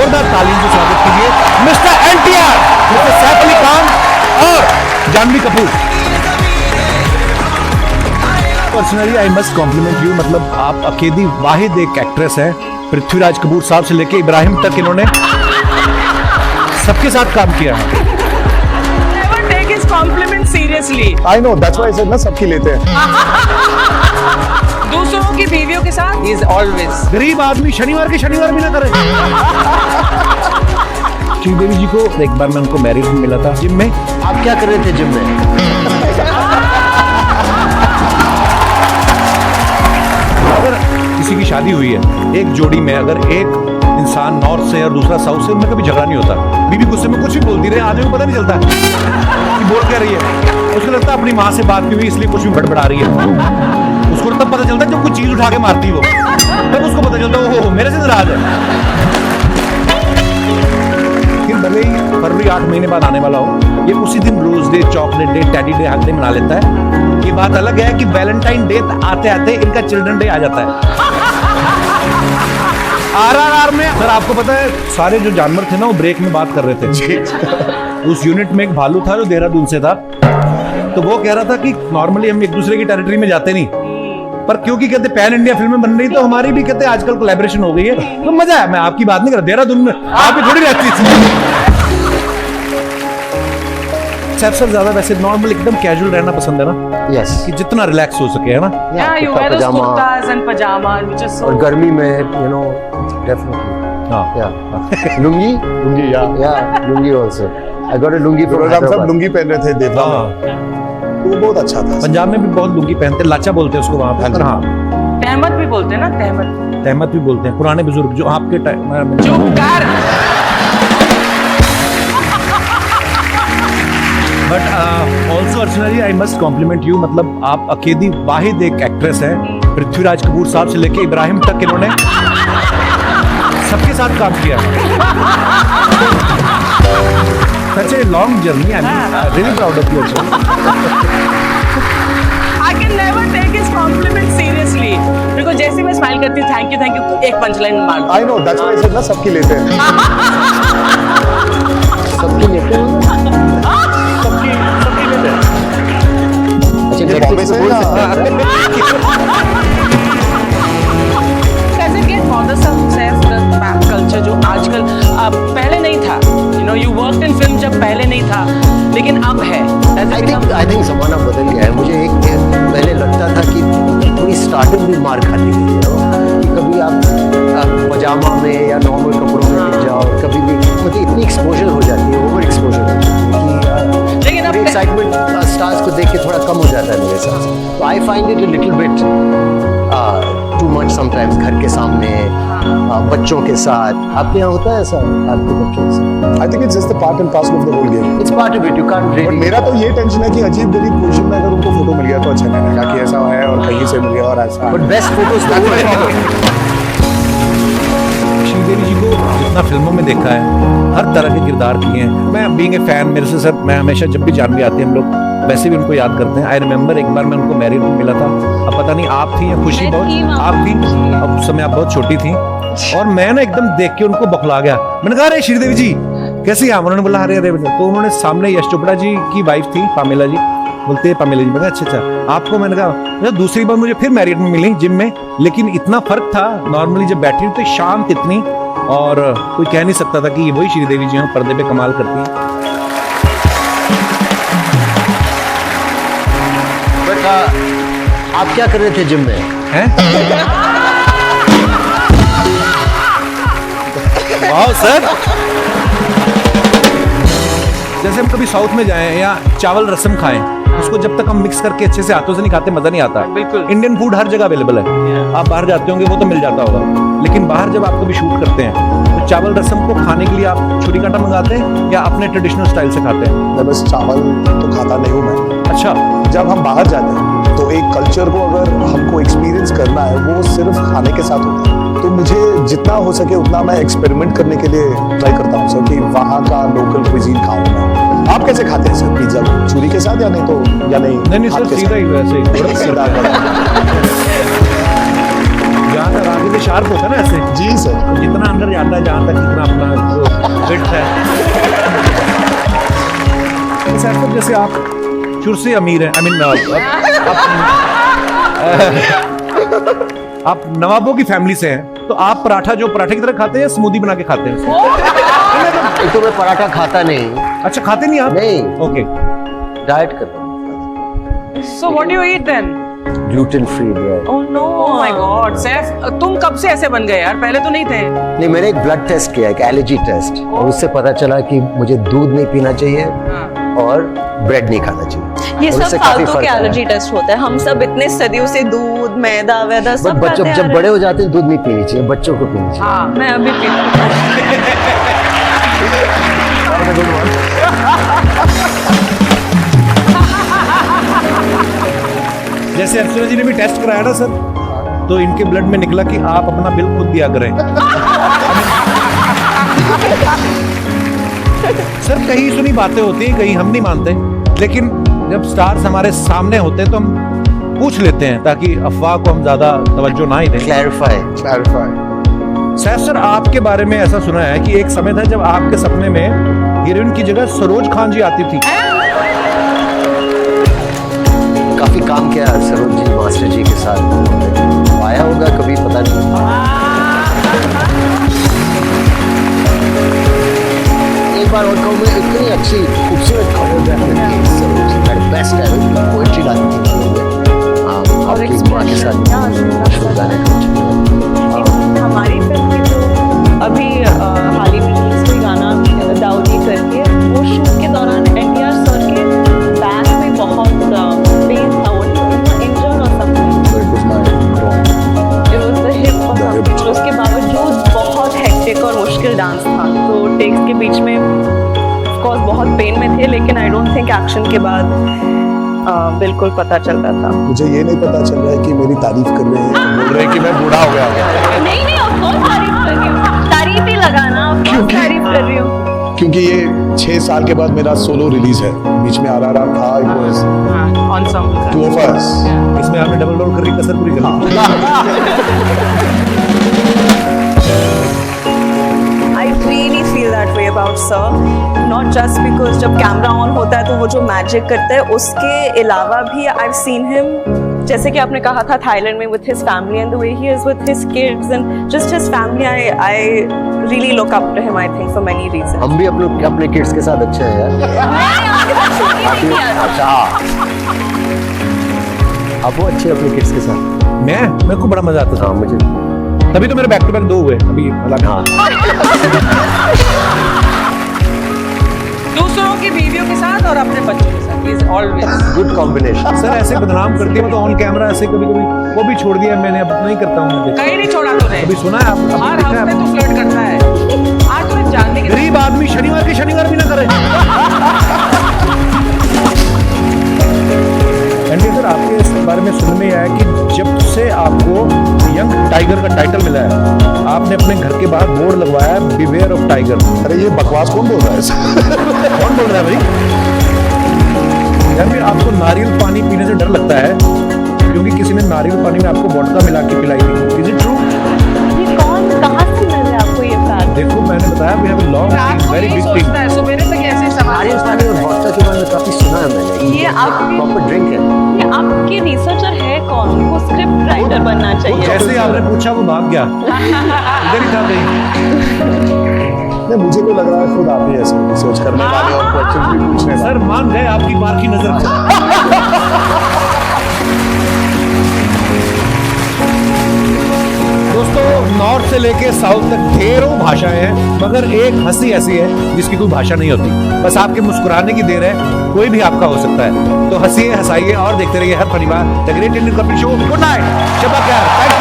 जोरदार तालियों से स्वागत कीजिए mister NTR, mister Saif Ali Khan और Janhvi Kapoor. Personally I must compliment you, मतलब आप अकेली वाहिद एक एक्ट्रेस है, पृथ्वीराज कपूर साहब से लेके इब्राहिम तक इन्होंने सबके साथ काम किया है। Never take his compliment seriously. I know, that's why I said ना सबकी लेते हैं। दूसरों की बीवियों के साथ he is always. गरीब आदमी शनिवार के शनिवार भी ना करे। श्रीदेवी जी को एक बार मैं उनको मैरिज में मिला था जिम में। आप क्या कर रहे थे जिम में? अगर किसी की शादी हुई है, एक जोड़ी में अगर एक इंसान नॉर्थ से और दूसरा साउथ से, उनमें कभी झगड़ा नहीं होता। बीवी गुस्से में कुछ भी बोलती रहे, आदमी को पता नहीं चलता कि बोल क्या रही है। उसको लगता है अपनी माँ से बात नहीं हुई इसलिए कुछ भी बड़बड़ा रही है। उसको तब पता चलता है जब कोई चीज उठा के मारती है वो, तब उसको पता चलता है ओहो मेरे से नाराज है। फिर भले ही फरवरी 8 महीने बाद आने वाला हो, ये उसी दिन rose day, chocolate day, teddy day, hug day मना लेता है। ये बात अलग है कि वैलेंटाइन डे आते आते इनका चिल्ड्रन डे आ जाता है। RRR में सर आपको पता है सारे जो जानवर थे ना वो ब्रेक में बात कर रहे थे। उस यूनिट में एक भालू था जो देहरादून से था, तो वो कह रहा था कि नॉर्मली हम एक दूसरे की टेरिटरी में जाते नहीं, पर क्योंकि कहते पैन इंडिया फिल्में बन रही तो हमारी भी कहते आजकल कोलैबोरेशन हो गई है, तो मजा है। मैं आपकी बात नहीं कर रहा, देहरादून में आप भी थोड़ी रहती थी। सैफ सर ज्यादा वैसे नॉर्मल एकदम कैजुअल रहना पसंद है ना, यस। कि जितना रिलैक्स हो सके, है ना। Yeah, you wear those kurtas and pajamas, which is so. और गर्मी में definitely. हाँ। Yeah. Lungi? Lungi Yeah, lungi also. I got a lungi from हम सब Hyderabad. लुंगी पहन रहे थे देवता में, हाँ। तो वो बहुत अच्छा था। पंजाब में भी बहुत लुंगी पहनते, लाचा बोलते हैं उसको वहां पे। पर हाँ, तहमत भी बोलते हैं ना, तहमत. तहमत भी बोलते हैं पुराने बुजुर्ग जो आपके टाइम। चुप कर. But also Archana ji I must compliment you, मतलब आप अकेली वाहिद एक एक्ट्रेस है, पृथ्वीराज कपूर साहब से लेके इब्राहिम तक इन्होंने सबके साथ काम किया है। Such a long journey. I'm really proud of you. I can never take his compliment seriously. because जैसे मैं स्माइल करती हूँ थैंक यू एक पंचलाइन मार दो. I know, that's why I said ना सबकी लेते हैं। सबकी लेते हैं? सबकी लेते हैं। अच्छा, ये लेते बॉम्बे से बोल ना। सकते हैं। Does it get bothersome, Saif, the rap culture जो आजकल पहले नहीं था, you worked in film जब पहले नहीं था, लेकिन अब है. I think ज़माना बदल गया है। मुझे एक पहले लगता था कि थोड़ी स्टार्टिंग भी मार खाने की है, कि कभी आप पजामा में या नॉर्मल कपड़ों में दिख जाओ, कभी भी मतलब इतनी एक्सपोजर हो जाती है, ओवर एक्सपोजर हो जाती है लेकिन अब कि एक्साइटमेंट स्टार्स को देख के थोड़ा कम हो जाता है मेरे साथ. तो I find it a little bit too much sometimes. घर के सामने बच्चों के साथ, आपके यहाँ होता है ऐसा आपके बच्चों के साथ? I think it's just the part and parcel of the whole game. It's part of it, you can't But really. मेरा तो ये टेंशन है कि अजीब गरीब पोजीशन में अगर उनको फोटो मिल गया तो अच्छा नहीं लगेगा कि ऐसा है और कहीं से मिल गया और ऐसा है। But best photos तो वो है. श्रीदेवी जी को जितना फिल्मों में देखा है, हर तरह के किरदार किए हैं। मैं बीइंग ए फैन, मेरे से सर मैं हमेशा जब भी जानवी आती है हम लोग वैसे भी उनको याद करते हैं। आई रिमेम्बर एक बार मैं उनको मैरिज में मिला था, अब पता नहीं आप थी या खुशी, बहुत आप थी, अब उस समय आप बहुत छोटी थी, और मैं ना एकदम देख के उनको बौखला गया। मैंने कहा अरे श्रीदेवी जी कैसी हैं? उन्होंने बोला अरे अरे, तो उन्होंने सामने यश चोपड़ा जी की वाइफ थी पामेला जी, बोलते हैं पामेला जी। मैं कहा अच्छा आपको, मैंने कहा दूसरी बार मुझे फिर मैरिड में मिली जिम में, लेकिन इतना फर्क था, नॉर्मली जब बैठी तो शांत इतनी, और कोई कह नहीं सकता था कि ये वही श्रीदेवी जी हैं, पर्दे पे कमाल करती हैं। But आप क्या कर रहे थे जिम में? हैं? वाह सर, जैसे हम कभी साउथ में जाएं या चावल रसम खाएं, उसको जब तक हम मिक्स करके अच्छे से हाथों से नहीं खाते मजा नहीं आता। बिल्कुल। इंडियन फूड हर जगह अवेलेबल है, आप बाहर जाते होंगे वो तो मिल जाता होगा, लेकिन बाहर जब आप कभी शूट करते हैं तो चावल रसम को खाने के लिए आप छुरी कांटा मंगाते हैं या अपने ट्रेडिशनल स्टाइल से खाते हैं? मैं बस चावल तो खाता नहीं हूँ मैं। अच्छा, जब हम बाहर जाते हैं तो एक कल्चर को अगर हमको एक्सपीरियंस करना है वो सिर्फ खाने के साथ होता है, तो मुझे जितना हो सके उतना मैं एक्सपेरिमेंट करने के लिए ट्राई करता हूँ सर, कि वहाँ का लोकल क्विजीन खाऊं मैं। आप कैसे खाते हैं सर पिज्जा? छुरी के साथ या नहीं तो या नहीं? नहीं सर, सीधा ही वैसे ही सीधा जहाँ तक आगे से शार्प होता है ना ऐसे, जी सर। इतना अंदर जाता है जहाँ तक इतना अपना जो फिट है। सर जैसे आप शुरू से अमीर हैं, आई मीन आप नवाबों की फैमिली से हैं, तो आप पराठा जो पराठे की तरह खाते हैं या स्मूदी बना के खाते हैं? एक तो मैं पराठा खाता नहीं। अच्छा, खाते नहीं आप? नहीं। ओके। डाइट करता हूँ। So what do you eat then? Gluten free bread. Oh no! Oh my God, Saif, तुम कब से ऐसे बन गए यार? पहले तो नहीं थे। नहीं, मैंने एक ब्लड टेस्ट किया, एक एलर्जी टेस्ट, और उससे पता चला कि मुझे दूध नहीं पीना चाहिए और ब्रेड नहीं खाना चाहिए। ये और सब उससे काफी फालतू फर्क के आया। एलर्जी टेस्ट होते हैं। हम सब इतने सदियों से दूध, मैदा वैदा बट सब बच्चों खाते आ जब रहे बड़े हो जाते हैं दूध नहीं पीनी चाहिए, बच्चों को पीनी चाहिए। हाँ। हैं। मैं अभी पीती जैसे अर्चना जी ने भी टेस्ट कराया ना सर, तो इनके ब्लड में निकला कि आप अपना बिल खुद दिया करें। सर कहीं सुनी बातें होती हैं, कहीं हम नहीं मानते, लेकिन जब स्टार्स हमारे सामने होते हैं तो हम पूछ लेते हैं ताकि अफवाह को हम ज्यादा तवज्जो ना ही दें। क्लैरिफाई। सैफ सर, आपके बारे में ऐसा सुना है कि एक समय था जब आपके सपने में हीरोइन की जगह सरोज खान जी आती थी। काफी काम किया सरोज जी मास्टर जी के साथ, आया होगा कभी, पता नहीं। एक बार और कहूँ, मैं इतनी अच्छी खूबसूरत कोरियोग्राफर थी सरोज जी, बेस्ट है, पोएट्री गाती थी आपकी माँ के साथ शुभ गाने कर चुकी हैं। हमारी फिल्म की जो अभी हाल ही में रिलीज हुई गाना दाऊदी करके, वो शूट के दौरान एनटीआर सर के बैक में बहुत पेन था, वो इंजर्ड और something, That was my wrong. It was the hip और समथिंग। उसके बावजूद बहुत हेक्टिक और मुश्किल डांस था, तो टेक्स के बीच में ऑफ कोर्स बहुत पेन में थे, लेकिन आई डोंट थिंक एक्शन के बाद बिल्कुल पता चल रहा था। मुझे ये नहीं पता चल रहा है कि मेरी तारीफ कर रहे हैं, बोल रहे हैं कि मैं बूढ़ा हो गया हूं। नहीं नहीं, ऑफ कोर्स तारीफ कर रही हूँ, तारीफ ही लगाना, ऑफ कोर्स तारीफ कर रही हूँ। क्योंकि ये 6 साल के बाद मेरा सोलो रिलीज है, बीच में आराम था, इट वाज ensemble का। 2 of us। इसमें आपने डबल रोल कर रही कसर पूरी कर ली। I really feel that way about Sir, not just because जब कैमरा ऑन होता है तो वो जो मैजिक करता है, उसके अलावा भी I've seen him, जैसे कि आपने कहा था थाईलैंड में, with his family and the way he is with his kids and just his family, I really look up to him, I think for many reasons. हम भी अपने किड्स के साथ अच्छे हैं यार। अच्छा, आप वो अच्छे अपने किड्स के साथ। मेरे को बड़ा मजा आता था। हाँ, मुझे तभी तो मेरे बैक टू बैक 2 हुए अभी, मतलब हाँ। दूसरों की बीवियों के साथ और अपने बच्चों के साथ, is always good combination. Sir ऐसे बदनाम करती है, मैं तो ऑन कैमरा ऐसे कभी कभी वो भी छोड़ दिया मैंने, अब नहीं करता हूँ। कहीं नहीं छोड़ा तूने। अभी सुना है आप? हर हफ्ते तू फ्लर्ट करता है। आज तूने जानने के गरीब आदमी शनिवार के शनिवार भी ना करे। एंडी सर, आपके इस बारे में सुनने में आया कि जब से आपको यंग टाइगर का टाइटल मिला है, आपने अपने घर के बाहर बोर्ड लगवाया है, बिवेयर ऑफ टाइगर। अरे ये बकवास कौन बोल रहा है? कौन बोल रहा है भाई? यार फिर आपको नारियल पानी पीने से डर लगता है क्योंकि किसी ने नारियल पानी में आपको वोडका मिला के पिलाई थी। Is it true? ये कौन, कहाँ से मिल रहा है आपको ये फैक्ट? देखो मैंने बताया, वी हैव अ लॉन्ग रात को वेरी यही बिग सोचता थिंग। है, सवेरे तक ऐसे सवाल नारियल पानी और वोडका के बारे में काफी सुना है मैंने। ये आपके प्रॉपर ड्रिंक है। ये आपके रिसर्चर है कौन? उनको स्क्रिप्ट राइटर बनना चाहिए। जैसे ही आपने पूछा वो भाग गया, इधर ही था कहीं। नहीं, मुझे तो लग रहा है खुद आप ही ऐसे रिसर्च करने वाले और क्वेश्चन भी पूछने वाले। सर मान गए आपकी मार की नजर को। दोस्तों, नॉर्थ से लेके साउथ तक ढेरों भाषाएं हैं, मगर एक हंसी ऐसी है जिसकी कोई भाषा नहीं होती। बस आपके मुस्कुराने की देर है, कोई भी आपका हो सकता है। तो हंसिए, हंसाइए और देखते रहिए हर शनिवार the great Indian Kapil show. Good night, शब्बा खैर, थैंक यू।